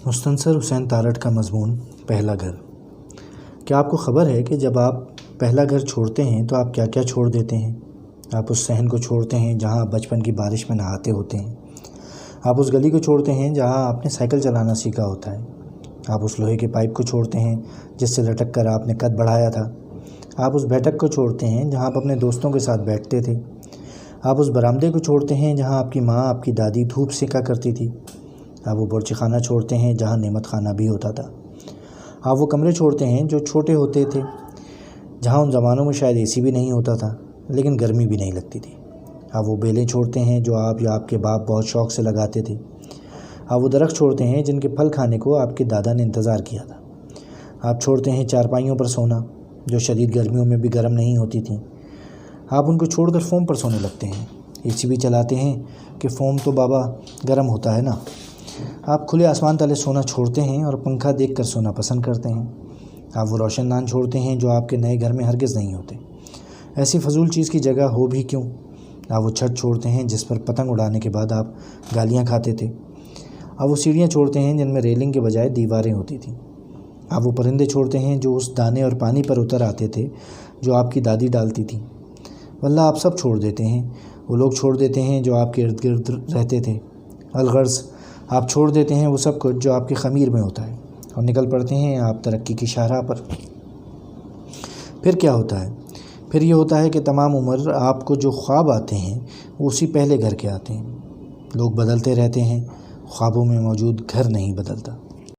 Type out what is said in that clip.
مستنصر حسین تارڑ کا مضمون پہلا گھر۔ کیا آپ کو خبر ہے کہ جب آپ پہلا گھر چھوڑتے ہیں تو آپ کیا کیا چھوڑ دیتے ہیں؟ آپ اس صحن کو چھوڑتے ہیں جہاں آپ بچپن کی بارش میں نہاتے ہوتے ہیں۔ آپ اس گلی کو چھوڑتے ہیں جہاں آپ نے سائیکل چلانا سیکھا ہوتا ہے۔ آپ اس لوہے کے پائپ کو چھوڑتے ہیں جس سے لٹک کر آپ نے قد بڑھایا تھا۔ آپ اس بیٹھک کو چھوڑتے ہیں جہاں آپ اپنے دوستوں کے ساتھ بیٹھتے تھے۔ آپ اس برآمدے کو چھوڑتے ہیں جہاں آپ کی ماں آپ کی دادی دھوپ سیکا کرتی تھی۔ آپ وہ باورچی خانہ چھوڑتے ہیں جہاں نعمت خانہ بھی ہوتا تھا۔ آپ وہ کمرے چھوڑتے ہیں جو چھوٹے ہوتے تھے، جہاں ان زمانوں میں شاید اے سی بھی نہیں ہوتا تھا لیکن گرمی بھی نہیں لگتی تھی۔ آپ وہ بیلیں چھوڑتے ہیں جو آپ یا آپ کے باپ بہت شوق سے لگاتے تھے۔ آپ وہ درخت چھوڑتے ہیں جن کے پھل کھانے کو آپ کے دادا نے انتظار کیا تھا۔ آپ چھوڑتے ہیں چارپائیوں پر سونا جو شدید گرمیوں میں بھی گرم نہیں ہوتی تھیں۔ آپ ان کو چھوڑ کر فوم پر سونے لگتے ہیں۔ اے سی بھی چلاتے ہیں کہ فوم تو بابا گرم ہوتا ہے نا۔ آپ کھلے آسمان تلے سونا چھوڑتے ہیں اور پنکھا دیکھ کر سونا پسند کرتے ہیں۔ آپ وہ روشن دان چھوڑتے ہیں جو آپ کے نئے گھر میں ہرگز نہیں ہوتے، ایسی فضول چیز کی جگہ ہو بھی کیوں۔ آپ وہ چھت چھوڑتے ہیں جس پر پتنگ اڑانے کے بعد آپ گالیاں کھاتے تھے۔ آپ وہ سیڑھیاں چھوڑتے ہیں جن میں ریلنگ کے بجائے دیواریں ہوتی تھیں۔ آپ وہ پرندے چھوڑتے ہیں جو اس دانے اور پانی پر اتر آتے تھے جو آپ کی دادی ڈالتی تھیں۔ واللہ آپ سب چھوڑ دیتے ہیں۔ وہ لوگ چھوڑ دیتے ہیں جو آپ کے ارد گرد رہتے تھے۔ الغرض آپ چھوڑ دیتے ہیں وہ سب کچھ جو آپ کے خمیر میں ہوتا ہے اور نکل پڑتے ہیں آپ ترقی کی شاہراہ پر۔ پھر کیا ہوتا ہے؟ پھر یہ ہوتا ہے کہ تمام عمر آپ کو جو خواب آتے ہیں وہ اسی پہلے گھر کے آتے ہیں۔ لوگ بدلتے رہتے ہیں، خوابوں میں موجود گھر نہیں بدلتا۔